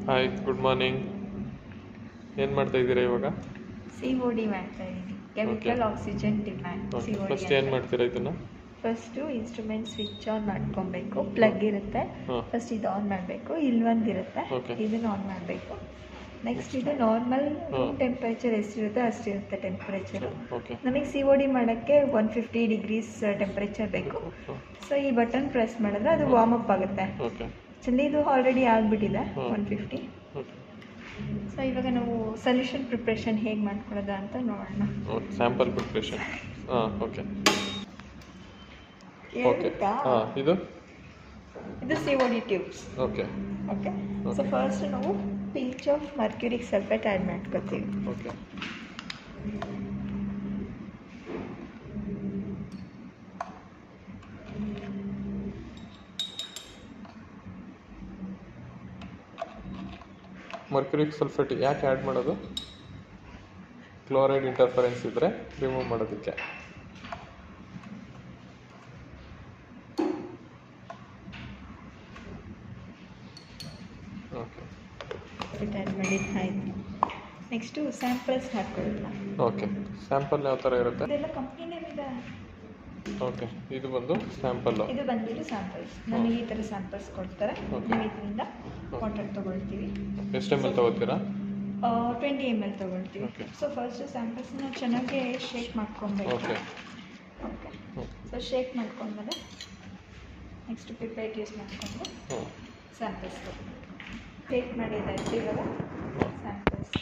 Hi, good morning. ಏನು ಮಾಡ್ತಾ ಇದ್ದೀರಾ ಇವಾಗ? ಸಿ ಒ ಡಿ ಮಾಡ್ತಾ ಇದ್ದೀನಿ. Okay chemical oxygen demand C okay O D first ಏನು ಅಂತ. ಮಾಡ್ತೀರಾ ಇದನ್ನು? ಫಸ್ಟು ಇನ್ಸ್ಟ್ರೂಮೆಂಟ್ ಸ್ವಿಚ್ ಆನ್ ಮಾಡ್ಕೊಬೇಕು. ಪ್ಲಗ್ ಇರುತ್ತೆ, ಹಾಂ ಫಸ್ಟ್ ಇದು ಆನ್ ಮಾಡಬೇಕು. ಇಲ್ಲೊಂದಿರುತ್ತೆ, ಓಕೆ ಇದನ್ನು ಆನ್ ಮಾಡಬೇಕು. ನೆಕ್ಸ್ಟ್ ಇದು ನಾರ್ಮಲ್ ಹಾಂ ರೂಮ್ ಟೆಂಪ್ರೇಚರ್ ಎಷ್ಟಿರುತ್ತೆ ಅಷ್ಟಿರುತ್ತೆ ಟೆಂಪ್ರೇಚರು. ಓಕೆ ನಮಗೆ ಸಿ ಒ ಡಿ ಮಾಡೋಕ್ಕೆ 150 ಡಿಗ್ರೀಸ್ ಟೆಂಪ್ರೇಚರ್ ಬೇಕು. ಹಾಂ ಸೊ ಈ ಬಟನ್ ಪ್ರೆಸ್ ಮಾಡಿದ್ರೆ ಅದು ವಾರ್ಮ್ ಅಪ್ ಆಗುತ್ತೆ. ಓಕೆ ಆ್ಯಕ್ಚುಲಿ ಇದು ಆಲ್ರೆಡಿ ಆಗಿಬಿಟ್ಟಿದೆ ಹಾಂ 150. ಓಕೆ ಸೊ ಇವಾಗ ನಾವು ಸೊಲ್ಯೂಷನ್ ಪ್ರಿಪ್ರೇಷನ್ ಹೇಗೆ ಮಾಡ್ಕೊಳ್ಳೋದು ಅಂತ ನೋಡೋಣ. Okay sample preparation. ಹಾಂ ಓಕೆ ಓಕೆ ಹೇಳ್ಬೇಕಾ? ಹಾಂ ಇದು ಇದು C O D tubes. Okay okay, so first ನಾವು pinch off mercuric sulphate add ಮಾಡ್ಕೊತೀವಿ. ಓಕೆ ಮರ್ಕ್ಯುರಿಕ್ ಸಲ್ಫೇಟ್ ಯಾಕೆ ಆ್ಯಡ್ ಮಾಡೋದು? ಕ್ಲೋರೈಡ್ ಇಂಟರ್ಫರೆನ್ಸ್ ಇದ್ದರೆ ರಿಮೂವ್ ಮಾಡೋದಕ್ಕೆ. ಓಕೆ ಆ್ಯಡ್ ಮಾಡಿದ್ದು ಆಯಿತು. ನೆಕ್ಸ್ಟು ಸ್ಯಾಂಪಲ್ಸ್ ಹಾಕ್ಕೊಳ್ಳೋಣ. ಓಕೆ ಸ್ಯಾಂಪಲ್ ಯಾವ ಥರ ಇರುತ್ತೆ? ಇದೆಲ್ಲ ಕಂಪ್ನಿ ನೇಮ್ ಇದೆ. ಓಕೆ ಇದು ಬಂದು ಸ್ಯಾಂಪಲ್ಲು. ಇದು ಬಂದ್ಬಿಟ್ಟು ಸ್ಯಾಂಪಲ್ಸ್. ನಮಗೆ ಈ ಥರ ಸ್ಯಾಂಪಲ್ಸ್ ಕೊಡ್ತಾರೆ. Okay. ನಾವು ಇದರಿಂದ ವಾಟರ್ ತೊಗೊಳ್ತೀವಿ. ಎಷ್ಟು ಎಮ್ ಎಲ್ ತೊಗೋತೀರಾ? 20 ml ತೊಗೊಳ್ತೀವಿ. Okay. ಸೊ ಫಸ್ಟ್ ಸ್ಯಾಂಪಲ್ಸ್ನ ಚೆನ್ನಾಗಿ ಶೇಕ್ ಮಾಡ್ಕೊಬೇಕು. ಓಕೆ ಓಕೆ, ಸೊ ಶೇಕ್ ಮಾಡ್ಕೊಂಡ್ಮೇಲೆ ನೆಕ್ಸ್ಟ್ ಪಿಪೇಟ್ ಯೂಸ್ ಮಾಡಿಕೊಂಡು ಹ್ಞೂ ಸ್ಯಾಂಪಲ್ಸ್ ಶೇಕ್ ಮಾಡಿದ್ದಾಯ್ತು. ಇವಾಗ samples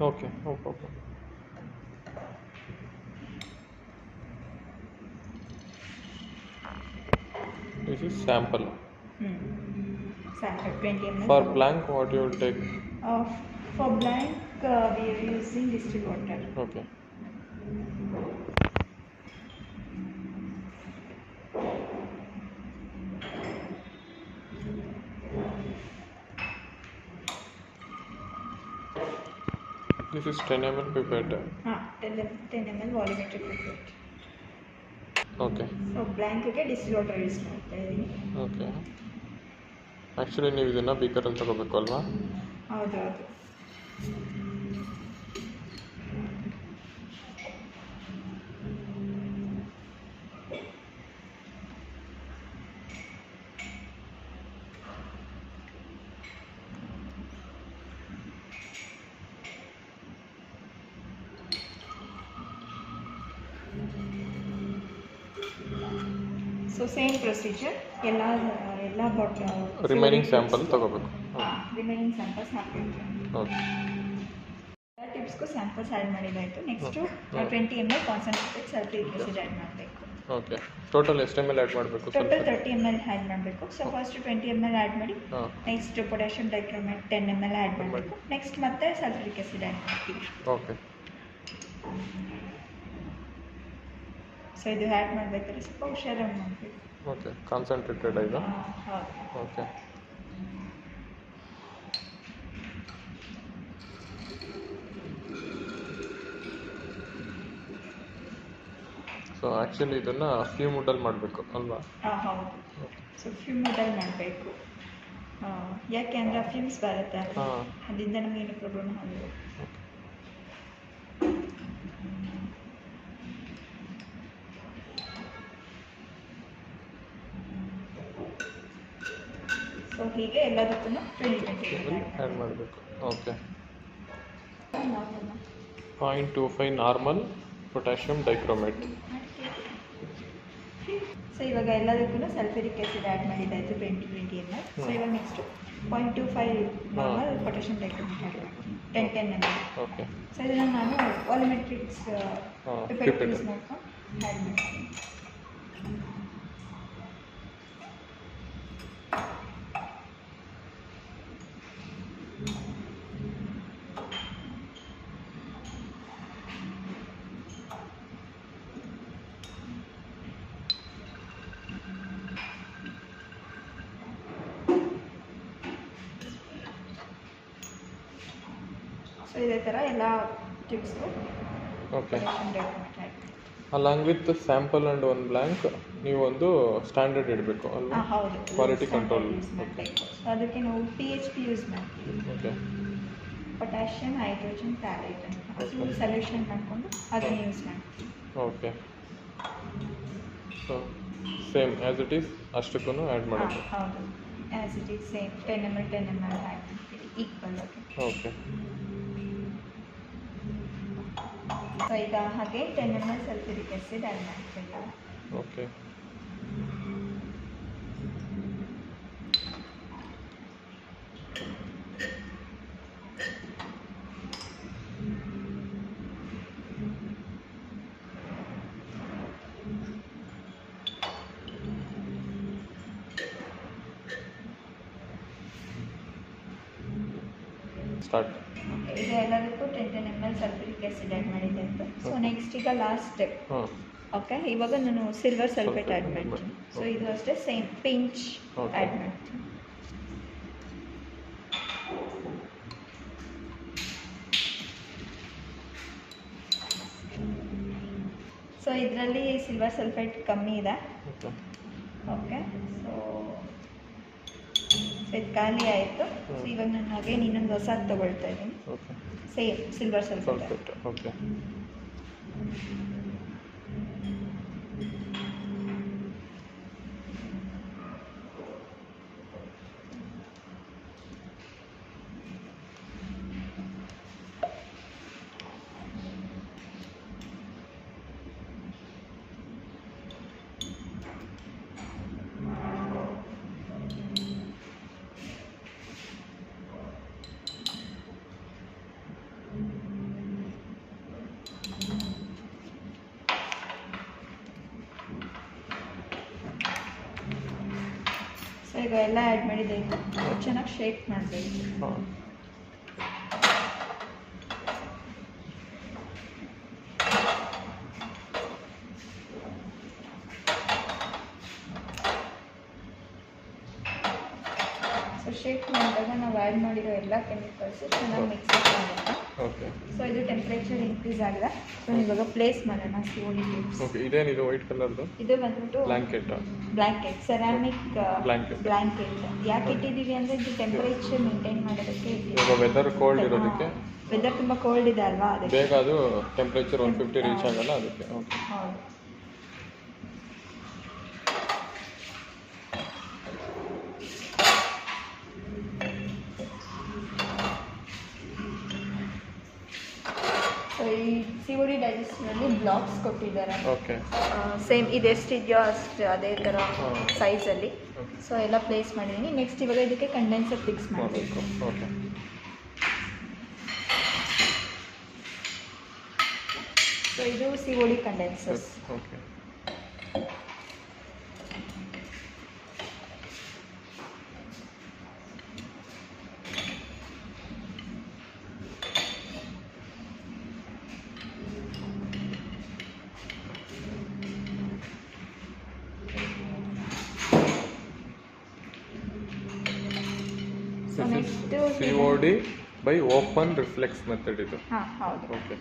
okay no problem. This is sample. sample 20 ml. For blank, what you will take? For blank, we are using distilled water. Okay. This is 10 ml pipette. 10 ml volumetric pipette. Okay. So ಬ್ಲ್ಯಾಂಕ್ಗೆ distil water use ಮಾಡ್ತಾ ಇದ್ದೀನಿ. Okay actually ನೀವು ಇದನ್ನು ಬೀಕರಲ್ಲಿ ತಗೋಬೇಕು ಅಲ್ವಾ? ಹೌದು ಹೌದು. So same procedure ಎಲ್ಲ ರಿಮೈನಿಂಗ್ ಸ್ಯಾಂಪಲ್ ತಗೋಬೇಕು. ರಿಮೈನಿಂಗ್ ಸ್ಯಾಂಪಲ್ಸ್ ಹಾಕ್ಬೇಕು. ಓಕೆ ಎಲ್ಲ ಟಿಪ್ಸ್ಗೂ ಸ್ಯಾಂಪಲ್ಸ್ ಆ್ಯಡ್ ಮಾಡಿದ್ದಾಯಿತು. ನೆಕ್ಸ್ಟು ಹ್ಮ್. 20 ml concentrated sulphuric acid add ಮಾಡಬೇಕು. ಓಕೆ ಟೋಟಲ್ ಎಷ್ಟು ಎಮ್ ಎಲ್ ಆ್ಯಡ್ ಮಾಡಬೇಕು? ಟೋಟಲ್ 30 ml ಆ್ಯಡ್ ಮಾಡಬೇಕು. ಸೊ ಫಸ್ಟ್ 20 ml ಆ್ಯಡ್ ಮಾಡಿ, ಹಾಂ next potassium dichromate 10 ml add ಮಾಡಬೇಕು. ನೆಕ್ಸ್ಟ್ ಮತ್ತೆ ಸಲ್ಫ್ಯೂರಿಕ್ ಆ್ಯಸಿಡ್ ಆ್ಯಡ್ ಮಾಡ್ತೀವಿ. ಓಕೆ ಸೊ ಇದು ಆ್ಯಡ್ ಮಾಡಬೇಕಾದ್ರೆ ಸ್ವಲ್ಪ ಹುಷಾರಾಗಿ ಮಾಡಬೇಕು. ಓಕೆ ಕಾನ್ಸಂಟ್ರೇಟೆಡ್ ಇದು. ಹೌದು. ಓಕೆ ಸೊ ಆ್ಯಕ್ಚುಲಿ ಇದನ್ನು ಫ್ಯೂಮುಡಲ್ಲಿ ಮಾಡಬೇಕು ಅಲ್ವಾ? ಹೌದು. ಸೊ ಫ್ಯೂಮಲ್ಲಿ ಮಾಡಬೇಕು. ಯಾಕೆ ಅಂದರೆ ಫ್ಯೂಮ್ಸ್ ಬರುತ್ತೆ, ಹಾಂ ಅದರಿಂದ ನಮಗೇನು ಪ್ರಾಬ್ಲಮ್ ಆಗಲ್ಲ. ಸೊ ಹೀಗೆ ಎಲ್ಲದಕ್ಕೂ 20 ಆ್ಯಡ್ ಮಾಡಬೇಕು. Okay 0.25 normal potassium dichromate. So ಇವಾಗ ಎಲ್ಲದಕ್ಕೂ ಸಲ್ಫ್ಯೂರಿಕ್ ಆ್ಯಸಿಡ್ ಆ್ಯಡ್ ಮಾಡಿದ್ದಾಯಿತು 20 ml. ಸೊ ಇವಾಗ next 0.25 normal potassium dichromate add ಮಾಡ್ತೀನಿ 10 ml. ಓಕೆ ಸೊ ಇದನ್ನು ನಾನು ವಾಲ್ಯೂಮೆಟ್ರಿಕ್ಸ್ ಪಿಪೆಟ್ pipette. ಯೂಸ್ ಮಾಡ್ಕೊಂಡು ಆ್ಯಡ್ ಮಾಡ್ತೀನಿ. ಇದೇ ಥರ ಎಲ್ಲ ಟಿಪ್ಸ್ಗೂ okay. Quotation document add. Along with sample and one blank ನೀವು ಒಂದು ಸ್ಟ್ಯಾಂಡರ್ಡ್ ಇಡಬೇಕು ಅಲ್ವಾ? ಹೌದು, ಕ್ವಾಲಿಟಿ ಕಂಟ್ರೋಲ್. ಯೂಸ್ ಮಾಡಬೇಕು. ಸೊ ಅದಕ್ಕೆ ನಾವು PHP ಯೂಸ್ ಮಾಡ್ತೀವಿ, ಓಕೆ. ಪೊಟ್ಯಾಷಿಯಮ್ ಹೈಡ್ರೋಜನ್ ಪ್ಯಾಲೇಟ್ ಅಂತ. ಅದು Okay. ಸೊಲ್ಯೂಷನ್ ಮಾಡಿಕೊಂಡು ಅದನ್ನು ಯೂಸ್ ಮಾಡ್ತೀವಿ. Okay. So same as it is ಅಷ್ಟಕ್ಕೂ ಆ್ಯಡ್ ಮಾಡೋದು. ಹೌದು, as it is same 10 ml 10 ml add ಮಾಡ್ತೀವಿ ಈಕ್ವಲ್ ಆಗಿ. ಓಕೆ. ಸೊ ಈಗ ಹಾಗೆ 10 ml ಸಲ್ಫ್ಯೂರಿಕ್ ಆ್ಯಸಿಡ್ ಆ್ಯಡ್ ಮಾಡ್ತೀವಿ. ಓಕೆ. ಸ್ಟಾರ್ಟ್. ಈಗ ಎಲ್ಲದಕ್ಕೂ 10 ml ಸಲ್ಫ್ಯೂರಿಕ್ ಆ್ಯಸಿಡ್ ಆ್ಯಡ್ ಮಾಡಿದೆ ಅಂತ. ಸೊ ನೆಕ್ಸ್ಟ್ ಈಗ ಲಾಸ್ಟ್ ಸ್ಟೆಪ್. ಹಾಂ. ಓಕೆ, ಇವಾಗ ನಾನು ಸಿಲ್ವರ್ ಸಲ್ಫೇಟ್ ಆ್ಯಡ್ ಮಾಡ್ತೀನಿ. So Okay. ಇದು ಅಷ್ಟೇ ಸೇಮ್ ಪಿಂಚ್ Okay. ಆ್ಯಡ್ ಮಾಡ್ತೀನಿ. ಸೊ ಇದರಲ್ಲಿ ಸಿಲ್ವರ್ ಸಲ್ಫೇಟ್ ಕಮ್ಮಿ ಇದೆ. ಓಕೆ. ಓಕೆ, ಸೊ ಇದು ಖಾಲಿ ಆಯಿತು. ಸೊ ಇವಾಗ ನಾನು ಅಗೇನ್ ಇನ್ನೊಂದು ಹೊಸದು ತೊಗೊಳ್ತಾ ಇದ್ದೀನಿ. Okay. Same silver sulphate. Perfect. Okay. So ಈಗ ಎಲ್ಲ ಆ್ಯಡ್ ಮಾಡಿದ್ದಾಯಿತು. ಚೆನ್ನಾಗಿ ಶೇಕ್ ಮಾಡಬೇಕು. ಹಾಂ. ಸೊ ಶೇಕ್ ಮಾಡಿದಾಗ ನಾವು ಆ್ಯಡ್ ಮಾಡಿರೋ ಎಲ್ಲ ಕೆಮಿಕಲ್ಸು ಚೆನ್ನಾಗಿ ಮಿಕ್ಸ್ ಆಗುತ್ತೆ. ಓಕೆ. ಸೊ ಇದು ಟೆಂಪ್ರೇಚರ್ ಇನ್ಕ್ರೀಸ್ ಆಗಿದೆ. ಸೊ ಇವಾಗ ಪ್ಲೇಸ್ ಮಾಡೋಣ CO ಟ್ಯೂಬ್ಸ್. ಓಕೆ. ಇದೇನಿದು ವೈಟ್ ಕಲರ್ದು? ಇದು ಬಂದ್ಬಿಟ್ಟು blanket. Blanket, ceramic Blanket. Blanket. ಯಾಕೆ ಇಟ್ಟಿದ್ದೀವಿ ಅಂದರೆ ಇದು ಟೆಂಪ್ರೇಚರ್ ಮೇಂಟೈನ್ ಮಾಡೋದಕ್ಕೆ ಇವಾಗ ವೆದರ್ ಕೋಲ್ಡ್ ಇರೋದಕ್ಕೆ, ವೆದರ್ ತುಂಬ ಕೋಲ್ಡ್ ಇದೆ ಅಲ್ವಾ, ಅದಕ್ಕೆ. ಬೇಗ ಅದು ಟೆಂಪ್ರೇಚರ್ 150 ರೀಚ್ ಆಗಲ್ಲ ಅದಕ್ಕೆ. ಓಕೆ. ಹೌದು. ಸೊ ಈ COD ಡೈಜೆಸ್ಟರಲ್ಲಿ ಬ್ಲಾಕ್ಸ್ ಕೊಟ್ಟಿದ್ದಾರೆ. ಓಕೆ. ಸೇಮ್ ಇದೆಷ್ಟಿದೆಯೋ ಅಷ್ಟು ಅದೇ ಥರ ಹಾಂ. ಸೈಜಲ್ಲಿ. ಓಕೆ. ಸೊ ಎಲ್ಲ ಪ್ಲೇಸ್ ಮಾಡಿದ್ದೀನಿ. ನೆಕ್ಸ್ಟ್ ಇವಾಗ ಇದಕ್ಕೆ ಕಂಡೆನ್ಸರ್ ಫಿಕ್ಸ್ ಮಾಡಬೇಕು. ಓಕೆ. ಸೊ ಇದು COD condensers. Okay. So next COD by open reflex method ಇದು. ಹಾಂ, ಹೌದು. ಓಕೆ.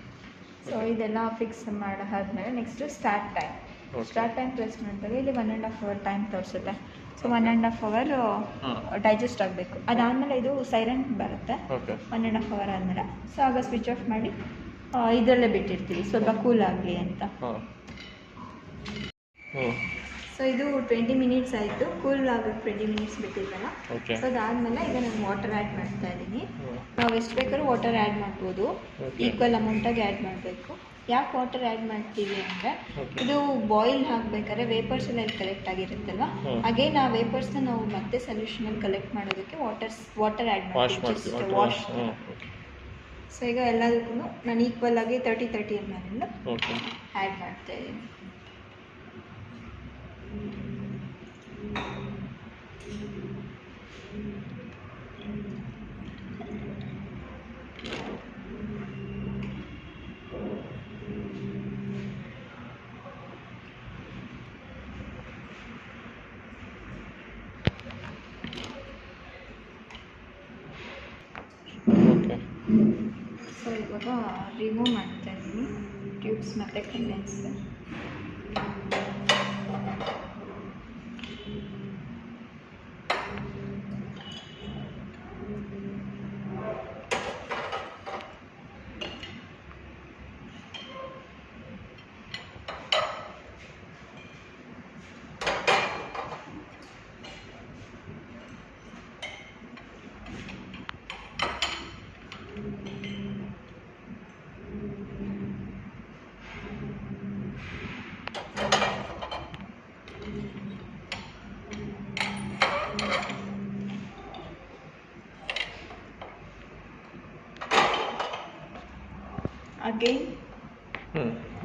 ಸೊ ಇದೆಲ್ಲ ಫಿಕ್ಸ್ ಮಾಡಾದ್ಮೇಲೆ next start time. Okay. Start time press ಮಾಡಿದಾಗ ಇಲ್ಲಿ 1.5 hour ಟೈಮ್ ತೋರಿಸುತ್ತೆ. ಸೊ 1.5 hour ಹಾಂ. ಡೈಜೆಸ್ಟ್ ಆಗಬೇಕು. ಅದಾದಮೇಲೆ ಇದು ಸೈಲೆಂಟ್ ಬರುತ್ತೆ ಓಕೆ. 1.5 hour ಆದಮೇಲೆ. ಸೊ ಆಗ ಸ್ವಿಚ್ ಆಫ್ ಮಾಡಿ ಇದರಲ್ಲೇ ಬಿಟ್ಟಿರ್ತೀವಿ ಸ್ವಲ್ಪ ಕೂಲ್ ಆಗಲಿ ಅಂತ. ಹಾಂ. ಹ್ಞೂ. ಸೊ ಇದು 20 minutes ಆಯಿತು. ಕೂಲ್ ಆಗೋಕ್ಕೆ 20 minutes ಬಿಟ್ಟಿದ್ದಲ್ಲ. ಓಕೆ. ಸೊ ಅದಾದಮೇಲೆ ಈಗ ನಾನು ವಾಟರ್ ಆ್ಯಡ್ ಮಾಡ್ತಾ ಇದ್ದೀನಿ. ಹ್ಞೂ. ನಾವು ಎಷ್ಟು ಬೇಕಾದ್ರೂ ವಾಟರ್ ಆ್ಯಡ್ ಮಾಡ್ಬೋದು. Okay. ಈಕ್ವಲ್ ಅಮೌಂಟಾಗಿ ಆ್ಯಡ್ ಮಾಡಬೇಕು. ಯಾಕೆ ವಾಟರ್ ಆ್ಯಡ್ ಮಾಡ್ತೀವಿ ಅಂದರೆ Okay. ಇದು ಬಾಯ್ಲ್ ಹಾಕಬೇಕಾದ್ರೆ ವೇಪರ್ಸ್ ಎಲ್ಲ ಕಲೆಕ್ಟ್ ಆಗಿರುತ್ತಲ್ವ, ಹ್ಮ್. ಅಗೇನ್ ಆ ವೇಪರ್ಸ್ನ ನಾವು ಮತ್ತೆ ಸೊಲ್ಯೂಷನಲ್ಲಿ ಕಲೆಕ್ಟ್ ಮಾಡೋದಕ್ಕೆ ವಾಟರ್ ಆ್ಯಡ್ ವಾಶ್ ಮಾಡ್ತೀವಿ. ಮಾಡ್ತೀವಿ. ವಾಶ್. ಹ್ಞೂ. ಓಕೆ. ಸೊ ಈಗ ಎಲ್ಲದಕ್ಕೂ ನಾನು ಈಕ್ವಲ್ ಆಗಿ 30 ml ಓಕೆ. ಆ್ಯಡ್ ಮಾಡ್ತಾ ಇದ್ದೀನಿ. ಓಕೆ. ಸೊ ಇವಾಗ ರಿಮೂವ್ ಮಾಡ್ತಾ ಇದ್ದೀನಿ ಟ್ಯೂಬ್ಸ್ ಮತ್ತು ಕಂಡೆನ್ಸ್.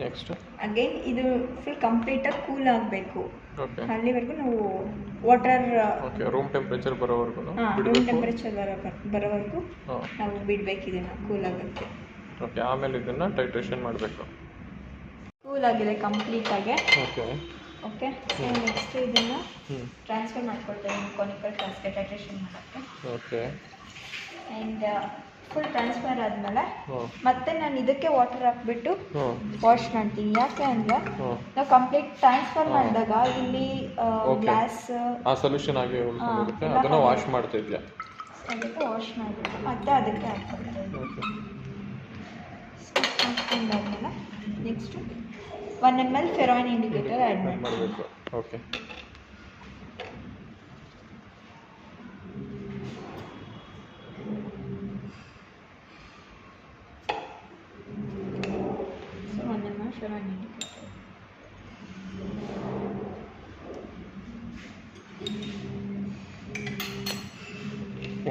ನೆಕ್ಸ್ಟ್ ಅಗೈನ್ ಇದು ಫುಲ್ ಕಂಪ್ಲೀಟಾಗಿ ಕೂಲ್ ಆಗಬೇಕು. ಓಕೆ, ಅಲ್ಲಿವರೆಗೂ ನಾವು ವಾಟರ್ ಓಕೆ, ರೂಮ್ ಟೆಂಪ್ರೇಚರ್ ಬರೋವರೆಗೂ ರೂಮ್ ಟೆಂಪ್ರೇಚರ್ ಬರೋವರೆಗೂ ನಾವು ಬಿಡಬೇಕು ಇದನ್ನು ಕೂಲ್ ಆಗೋಕ್ಕೆ. ಓಕೆ, ಆಮೇಲೆ ಇದನ್ನು ಟೈಟ್ರೇಷನ್ ಮಾಡಬೇಕು. ಕೂಲ್ ಆಗಿದೆ ಕಂಪ್ಲೀಟಾಗಿ. ಓಕೆ ಓಕೆ, ಸೊ ನೆಕ್ಸ್ಟ್ ಇದನ್ನು ಟ್ರಾನ್ಸ್ಫರ್ ಮಾಡ್ಕೊಳ್ತಾ ಇದ್ದೀನಿ ಕಾನಿಕಲ್ ಫ್ಲಾಸ್ಕ್ಗೆ ಟೈಟ್ರೇಷನ್ ಮಾಡೋಕ್ಕೆ. ಓಕೆ, ಆ್ಯಂಡ್ ಫುಲ್ ಟ್ರಾನ್ಸ್ಫರ್ ಆದಮೇಲೆ ಮತ್ತೆ ನಾನು ಇದಕ್ಕೆ ವಾಟರ್ ಹಾಕ್ಬಿಟ್ಟು ವಾಶ್ ಮಾಡ್ತೀನಿ. ಯಾಕೆ ಅಂದರೆ ನಾವು ಕಂಪ್ಲೀಟ್ ಟ್ರಾನ್ಸ್ಫರ್ ಮಾಡಿದಾಗ ಇಲ್ಲಿ ಗ್ಲಾಸ್ ಆ ಸೊಲ್ಯೂಷನ್ ಆಗಿ ಉಳ್ಕೊಂಡಿರುತ್ತೆ, ಅದನ್ನು ವಾಶ್ ಮಾಡ್ತಾ ಇದೆಯಾ? ಅದಕ್ಕೆ ವಾಶ್ ಮಾಡಿಬಿಟ್ಟು ಮತ್ತೆ ಅದಕ್ಕೆ ಹಾಕ್ಕೊಳ್ತಾ ಇದ್ದೀನಿ. ಹಾಕ್ಕೊಂಡಾದ್ಮೇಲೆ next 1 ml ferroin indicator add ಮಾಡಬೇಕು. Okay, ferroin indicator.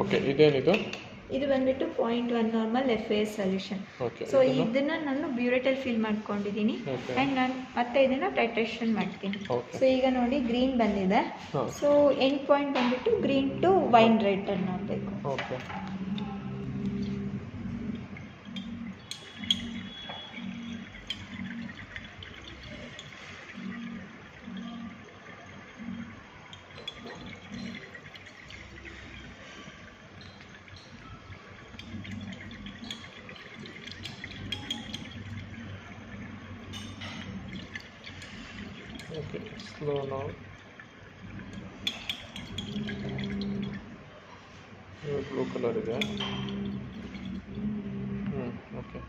ಓಕೆ, ಇದೇನಿದು? ಇದು ಬಂದ್ಬಿಟ್ಟು 0.1 ನಾರ್ಮಲ್ FAS ಸೊಲ್ಯೂಷನ್. ಸೊ ಇದನ್ನು ನಾನು ಬ್ಯೂರೆಟಲ್ಲಿ ಫಿಲ್ ಮಾಡ್ಕೊಂಡಿದ್ದೀನಿ ಆ್ಯಂಡ್ ನಾನು ಮತ್ತೆ ಇದನ್ನು ಟೈಟ್ರೇಷನ್ ಮಾಡ್ತೀನಿ. ಸೊ ಈಗ ನೋಡಿ ಗ್ರೀನ್ ಬಂದಿದೆ. ಸೊ ಎಂಡ್ ಪಾಯಿಂಟ್ ಬಂದ್ಬಿಟ್ಟು green to wine red turn ಮಾಡಬೇಕು. ಓಕೆ, ಓಕೆ, ಸ್ಲೋ ನಾವು ಬ್ಲೂ ಕಲರ್ ಇದೆ. Okay,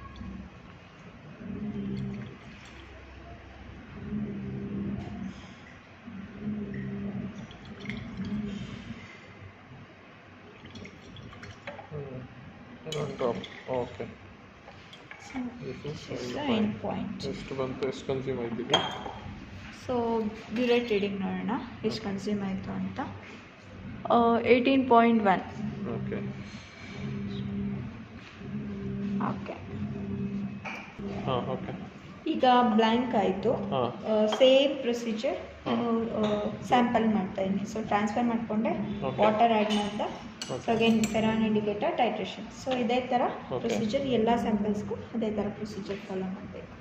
drop. Okay, end point. ಎಷ್ಟು ಬಂತು, ಎಷ್ಟು ಕನ್ಸ್ಯೂಮ್ ಆಯ್ತಿದೆ? ಸೊ ಬ್ಯೂರೆಟ್ ರೀಡಿಂಗ್ ನೋಡೋಣ ಎಷ್ಟು ಕನ್ಸ್ಯೂಮ್ ಆಯಿತು ಅಂತ. 18.1. ಓಕೆ, ಓಕೆ, ಓಕೆ, ಈಗ ಬ್ಲ್ಯಾಂಕ್ ಆಯಿತು. ಸೇಮ್ ಪ್ರೊಸೀಜರ್ ನಾನು ಸ್ಯಾಂಪಲ್ ಮಾಡ್ತಾ ಇದ್ದೀನಿ. ಸೊ ಟ್ರಾನ್ಸ್ಫರ್ ಮಾಡಿಕೊಂಡೆ, ವಾಟರ್ ಆ್ಯಡ್ ಮಾಡಿದೆ. So again ferroin indicator titration. So ಇದೇ ಥರ ಪ್ರೊಸೀಜರ್ ಎಲ್ಲ ಸ್ಯಾಂಪಲ್ಸ್ಗೂ ಅದೇ ಥರ ಪ್ರೊಸೀಜರ್ ಫಾಲೋ ಮಾಡಬೇಕು.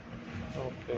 ಓಕೆ.